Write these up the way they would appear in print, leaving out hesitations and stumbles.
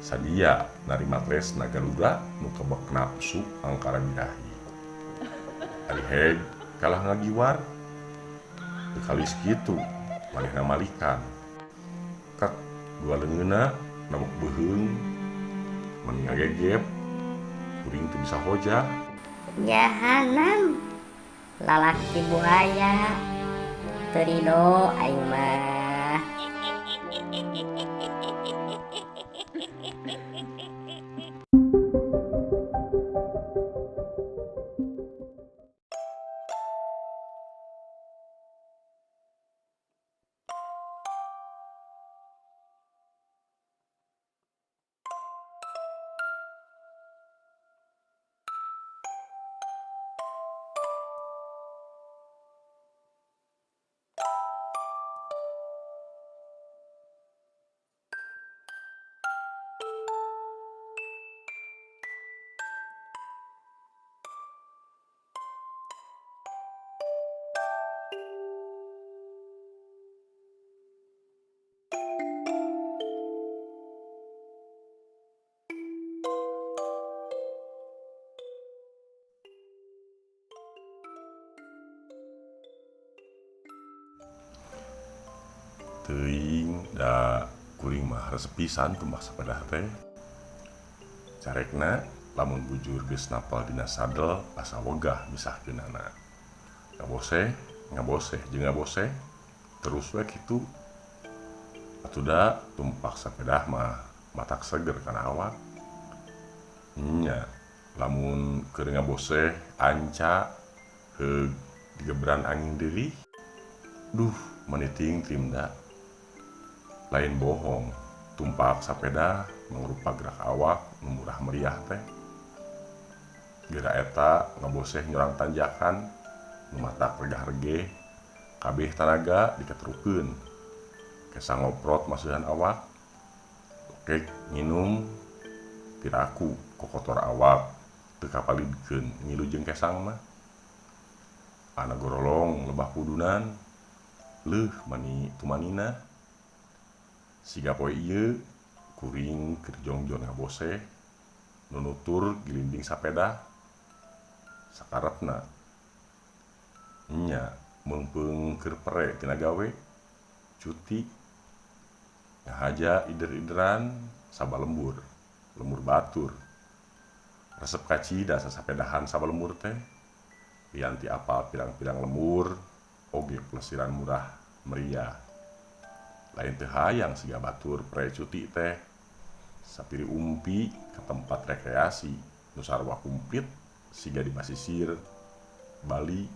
Sadia narima tresna Garuda nu kebek nafsu angkara birahi. Ari heg kalah ngagiwar teu kalis kitu manehna malikan. Kak dua leungeunna nabok beuheung mun ngagegep kuring teu bisa hojah. Jahanam lalaki buaya teu ridho aing mah. Teuing da kuring mah resep pisan tumbas sapedah teh. Carekna lamun bujur geus napal dina sadel asa wegah misahkeunana. Ngaboseh jeung ngaboseh terus we kitu. Atuda tumpak sapedah mah matak seger kana awak. Nya lamun keur ngaboseh anca heug digebran angin deui. Duh, meniting timda. Lain bohong, tumpak sapeda mangrupa gerak awak nu murah meriah teh. Geura eta ngaboseh nyorang tanjakan nu matak regah-regeh, kabeh tanaga diketrukeun. Kesa ngoprot masuhan awak, okek nginum, piraku kokotor awak, teu kapalidkeun ngilu jeung kesang mah. Ana gorolong lebah kudunan, leuh mani tumanina. Siga poe ieu kuring keur jongjon ngaboseh nu nutur gilinding sapeda sakaretna. Nya meungpeung keur pere tina gawe cuti ngahaja ider-ideran sabalembur lembur batur. Resep kacida sasapedahan sabalembur teh pianti apal pirang-pirang lembur oge plesiran murah meriah. Lain teu hayang siga batur pre cuti teh sapiri umpi ka tempat rekreasi nu sarua kumpit siga di basisir Bali,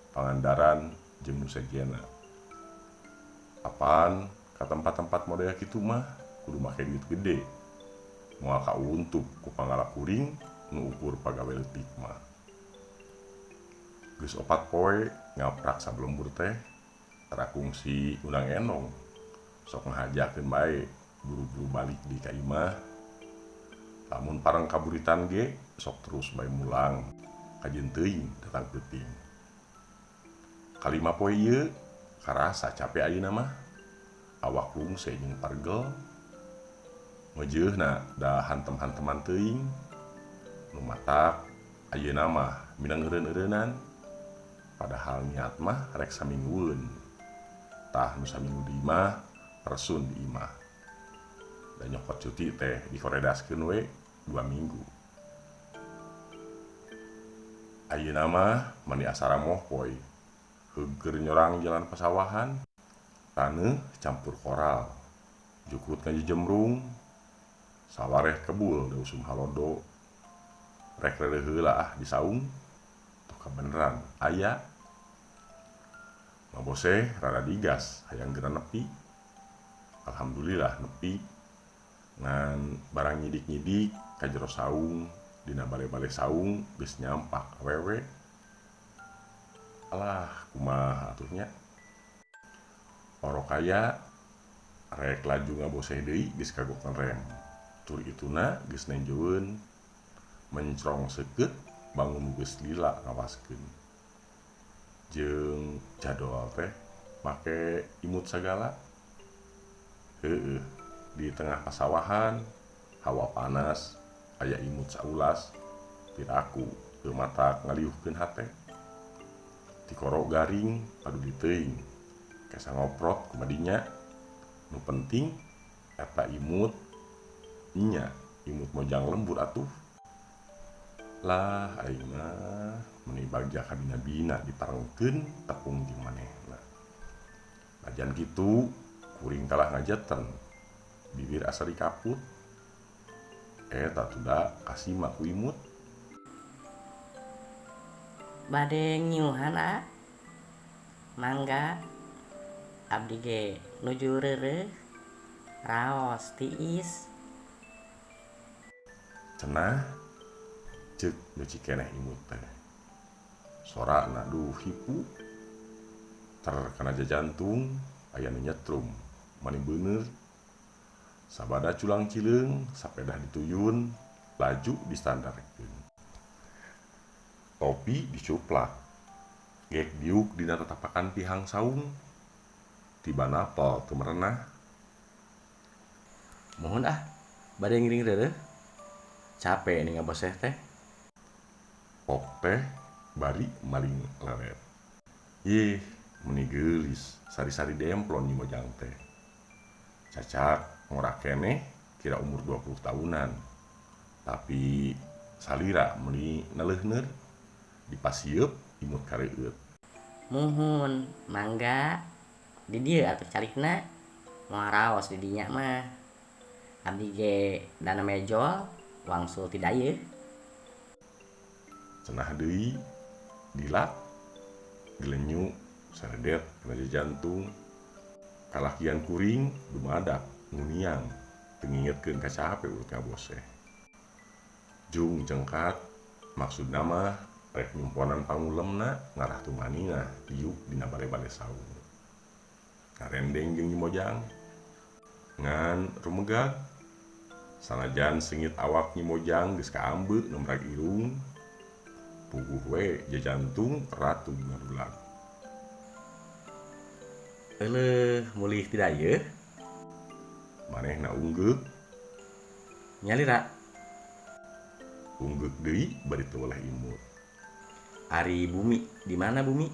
Pangandaran jeung nu sejena. Apaan ka tempat-tempat model kitu mah kudu make duit gede moal kauntuk ku pangala kuring nu ukur pagawe leutik mah. Geus 4 poe ngaprak sabalembur teh tara kungsi undang enong sok ngahajakeun bae buru-buru balik di ka imah. Lamun pareng kaburitan ge sok terus bae mulang kajeun teuing datang peuting. Kalima poe ieu karasa capek ayeuna mah awak lungse jeung pargel. Ngeujeuna da hantem-hanteman teuing nu matak ayeuna mah minang eureun-eureunan padahal niat mah rek saminggueun. Tah nu saminggu di imah resun di imah. Da nyokot cuti teh dikoredaskeun we 2 minggu. Ayeuna mah mani asara mohpoy heug keur nyorang jalan pasawahan. Taneuh campur koral, jukut ngajejemrung, sawareh kebul da usum halodo. Rek leleh heula ah di saung, tuh kabeneran aya. Ngaboseh rada digas hayang geura nepi. Alhamdulillah nepi ngan barang nyidik-nyidik ka jero saung dina bale-bale saung geus nyampak awewe. Alah kumaha atuhnya. Orok aya rek laju ngaboseh deui geus kagok ngerem. Tur ituna geus nenjeueun mencrong seukeut bangun geus lila ngawaskeun. Jeung jadwal teh make imut sagala. Di tengah pasawahan hawa panas aya imut saulas piraku teu matak ngaliuhkeun hate ti korok garing padu di teuing kesa ngoprot kumadinya nu penting eta imut nya imut mojang lembur atuh lah aing mah meni bagja ka bina-bina diparengkeun tepung jeung manehna najan kitu kuring kalah ngajeten bibir asa dikaput eta tuda kasimak ku imut bade ngiuhan mangga abdi ge nuju reureuh raos tiis cenah ceuk nu cikeneh imut teh sorana duh hipu terkena jantung aya nu nyetrum mani beuneur sabada culang cileung sapedah dituyun laju distandarkeun topi dicuplak gek diuk dina tatapakan pihang saung tibana apel teu merenah Mohon bade ngiring reureuh capek nih ngaboseh teh pok teh bari maling leret yeh meni geulis sari-sari demplon di mojang teh cacak ngorak keneh kira umur 20 tahunan tapi salira meni naleuneur dipasieup imut kareueut muhun mangga di dieu atuh calikna moal raos di dinya mah abdi ge dana mejol wangsul ti dayeuh cenah deui dilak gelenyu saredet kena jantung kalakian kuring dumadak nguniang teu ngingetkeun ka saha urut ngaboseh jung jengkat maksudna mah rek nyumponan pangulemna ngarah tumanina diuk dina bale-bale saung ngarendeng jeung nyimojang ngan rumegag sanajan sengit awak nyimojang geus kaambeu nemrag irung puguh we jajantung ratu ngadulag Euleuh mulih ti dayeuh manehna unggeuk nyalira unggeuk deui bari teu oleh imut Ari Bumi di mana Bumi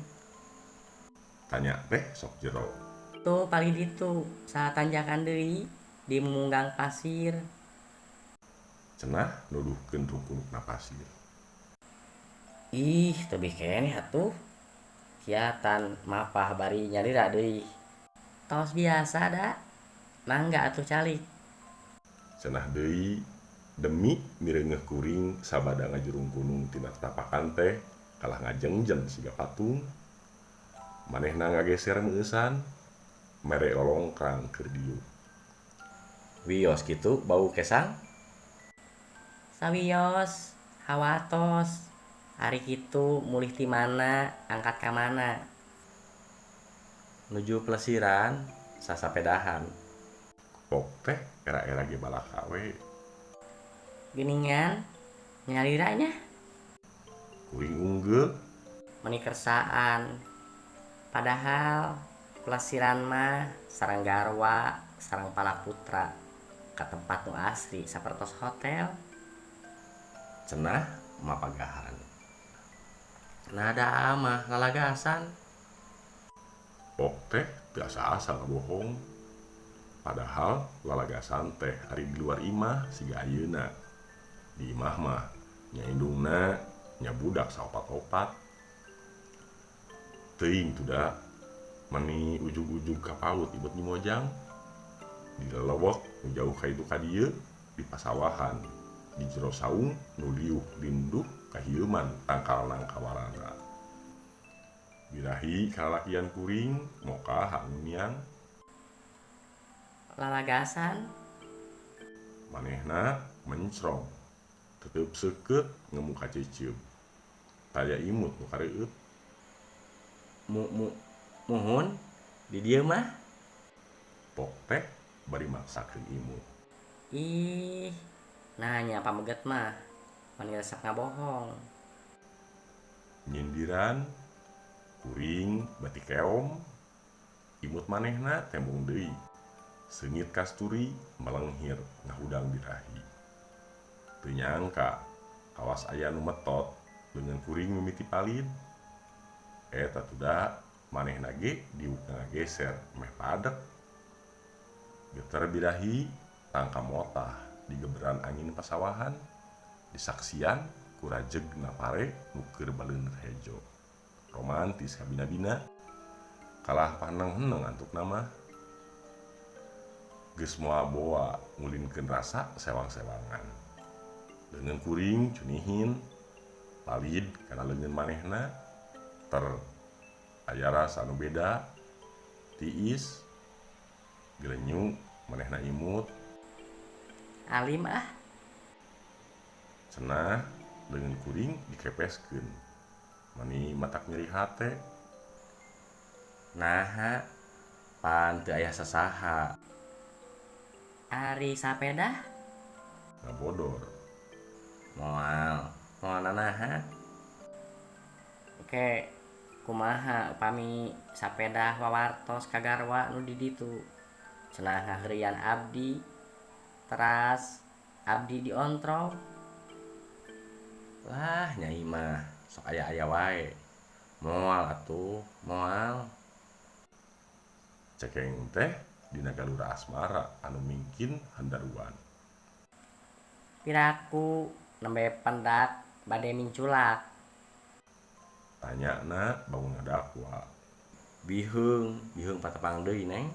tanya teh sok jero tuh paling ditu saat tanjakan deui di munggang pasir cenah nuduhkeun rungkunukna pasir ih tebih keneh atuh kiatan mapah bari nyalira deui tos biasa da mangga atuh calik cenah deui demi mireungeuh kuring sabada ngajurung gunung tina tapakan teh kalah ngajengjen siga patung manehna ngageser meusan mere olongkrang keur dieu wios kitu bau kesang sawios hawatos hari kitu mulih ti mana angkat ka mana nuju plesiran sasapedahan pok teh era-era ge balaka we geuningan nyaliranya kuring unggeuk meni kersaan padahal pelesiran mah sareng garwa sareng palaputra ka tempat nu asli sapertos hotel cenah mapagahan nada mah lalagasan pok teh teu asa-asa ngabohong padahal lalagasan teh ari di luar imah siga ayeuna di imah mah nya indungna nya budak saopat-opat teuing tuda meni ujug-ujug ka paut ibet nyimojang di lelewek nu jauh ka itu ka dieu di pasawahan di jero saung nu liuh linduh kahieuman tangkalna kawarana birahi kalalakian kuring moka hangunian lalagasan manehna mencrong tetep seukeut ngemu ka ciceup taya imut nu kareueut muhun di dieu mah pok teh bari maksakeun imut ih nanya pameget mah mani resep ngabohong nyindiran kuring bati keom imut manehna tembung deui seungit kasturi melenghir ngahudang birahi Teu nyangka awas aya nu metot dengan kuring mimiti palid. Tatuda manehna ge diuk ngageser meh padek. Geter birahi tangka motah digeberan angin pasawahan. Disaksian ku rajegna pare nu keur baleuneur hejo. Romantis kabina-bina. Kalah paneng-heneng antukna mah. Geus moal boa ngulinkeun rasa sewang-sewangan. Leungeun kuring cunihin palid kana leungeun manehna aya rasa nu beda. Tiis gelenyu manehna imut. Alim ah. Cenah leungeun kuring dikepeskeun. Mani matak nyeri hate. Naha pan teu aya sasaha. Ari sapeda Ngabodor. Moal nanaha. oke kumaha upami sapeda wawartos kagarwa nu di ditu cenah ngaheurian abdi teras abdi diontrol. Lah nyai mah sok aya-aya wae. Moal atuh, moal. Cekeng teh dina galura asmara anu mingkin handaruan. Piraku nembe pendak bade minculak. Tanyana bangun ngadakwa. Biheung patepang deui neng.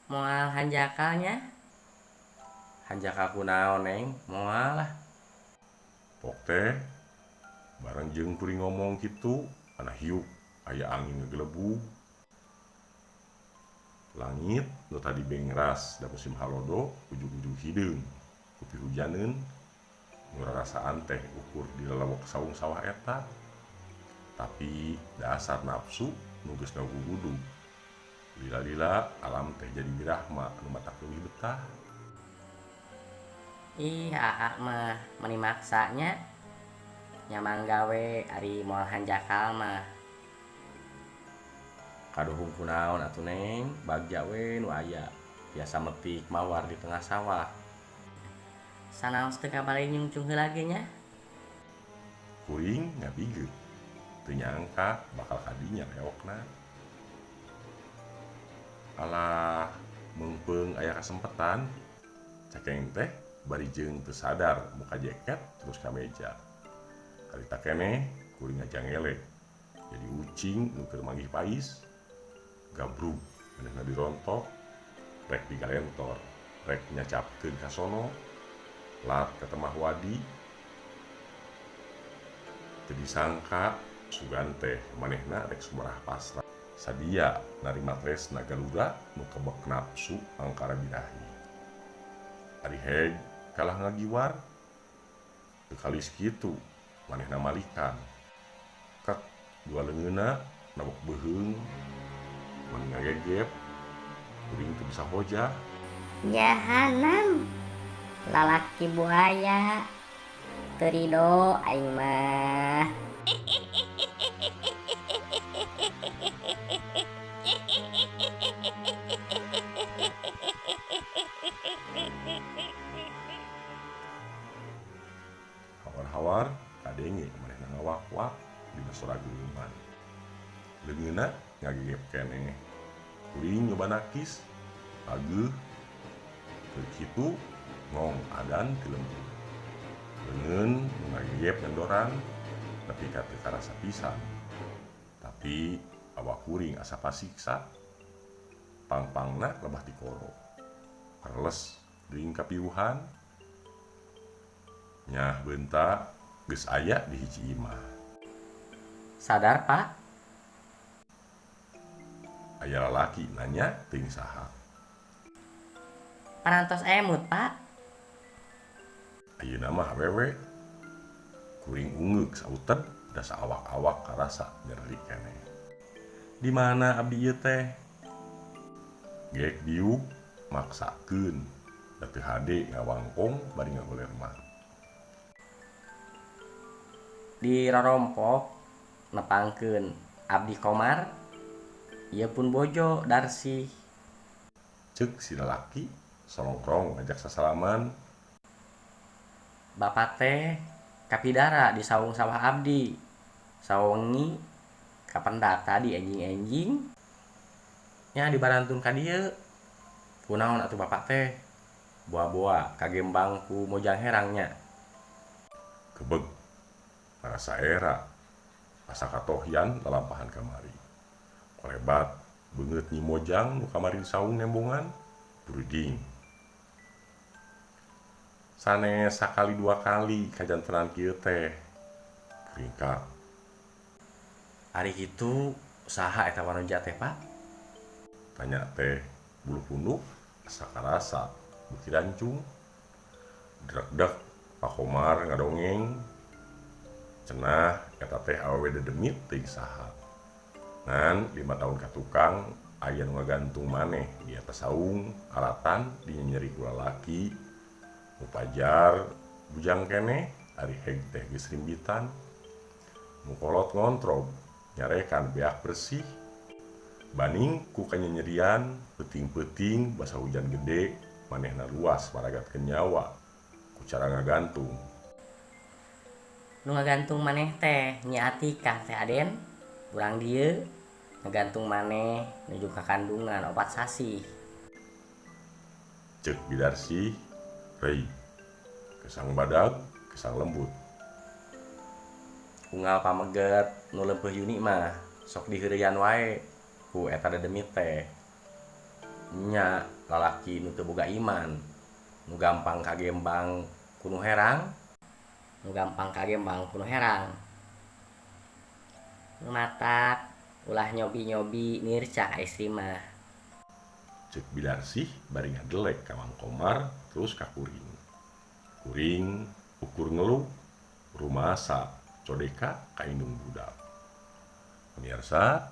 Moal hanjakalnya Hanjaka kunaon neng? Moal lah. Pok teh bareng jeung kuring ngomong kitu kana hiuk aya angin ngegelebug. Langit nu tadi bengras da musim halodo ujug-ujug hideung ku pihujaneun. Nu rarasaan teh ukur di lalawok saung sawah eta. Tapi dasar nafsu nu geus ngagugudug. Lila-lila alam teh jadi birahma nu matak leuwih betah. ih aa mah meni maksanya nyamang gawe ari moal hanjakal mah. Kaduhung kunaon atuh neng? Bagja we nu aya. Biasa metik mawar di tengah sawah. Sanaos teu kabale nyungcung heula ge nya. Kuring ngabigeut. Teu nyangka bakal kadinya leokna. Alah meungpeung aya kasempetan. Cekeng teh bari jeung teu sadar muka jeket terus ka meja. Harita keneh kuring ngajangelek. Jadi ucing nu keur manggih pais. Gabrug manehna dirontok. Rek digalentor. Rek nyacapkeun ka sono. Lat ka temah wadi. Teu disangka sugan teh manehna rek sumrah pasrah. Sadia narima tresna galura nu kebek nafsu angkara birahi. Ari heg kalah ngagiwar. Teu kalis kitu manehna malikan. Kek dua leungeunna nabok beuheung. Mun ngagegep kuring teu bisa hoja. Jahanam lalaki buaya terido aing mah. Hawar-hawar kadenge manehna ngawak-wak dina sora gulungan. Leungeunna ngagegep keneh. Kuring nyoba nakis. Ageuh. Teu kitu ngong adan ti lembur. Leungeun nu ngagegep ngendoran nepi ka teu karasa pisan. Tapi awak kuring asa pasiksa. Pangpangna lebah ti koro. Karles geuing kapiuhan. Nyah beunta geus aya di hiji imah. Sadar pak? Aya lalaki nanya teuing saha. Parantos emut pak. Ayeuna mah awewe. Kuring ungeuk sauted da saawak-awak karasa nyeri keneh. Di mana abdi ieu teh? Gek diuk maksakeun da teu hade ngawangkong bari ngagoler mah. Di rorompok nepangkeun abdi Komar. Ieu pun bojo Darsi. Ceuk si lalaki solongkrong ngajak sasalaman. bapak teh kapidara di saung sawah abdi. Sawengi kapendak tadi enjing-enjing nya dibarantun ka dieu. Kunaon atuh bapak teh? Boa-boa kagembang ku mojang herangnya. Kebeg para saera asa katohyan lalampahan kamari. Kolebat beungeut nyi mojang nu kamari saung nembongan bruding. Sanes sakali dua kali kajantenan kieu teh peringkat. Ari kitu saha eta wanoja teh Pak? Tanya teh bulu punuk asa karasa beuki dancung. Deg-deg Pak Komar ngadongeng. Cenah eta teh awewe dedemit teuing saha. Ngan 5 tahun ka tukang aya nu ngagantung maneh di atas saung alatan dinyeri ku lalaki. Nu pajar bujang keneh ari heg teh geus rimbitan. Nu kolot ngontrog nyarekan beak bersih. Baning ku kanyanyerian peuting-peuting basa hujan gede manehna luas maragatkeun nyawa ku cara ngagantung. Nu ngagantung maneh teh Nyi Atikah teh Aden. Urang dieu ngagantung maneh nuju ka kandungan opat sasi. Ceuk Bidarsih, rei kesang badag, kesang lembut. Unggal pameget nu leumpeuh Yuni mah sok diheureuyan wae ku eta dedemit teh. Nya lalaki nu teu boga iman, nu gampang kagembang ku nu herang, nu matak ulah nyobi-nyobi nirca ka istri mah. Ceuk Bidarsih bari ngadelek ka Mang Komar terus ka kuring. Kuring ukur ngeluh rumasa codeka ka indung budak. Pemirsa,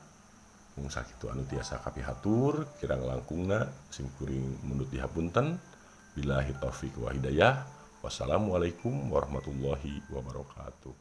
mung sakitu anu tiasa kapihatur kirang langkungna sing kuring mundut dihapunten. Billahi taufik wa hidayah. Wassalamualaikum warahmatullahi wabarakatuh.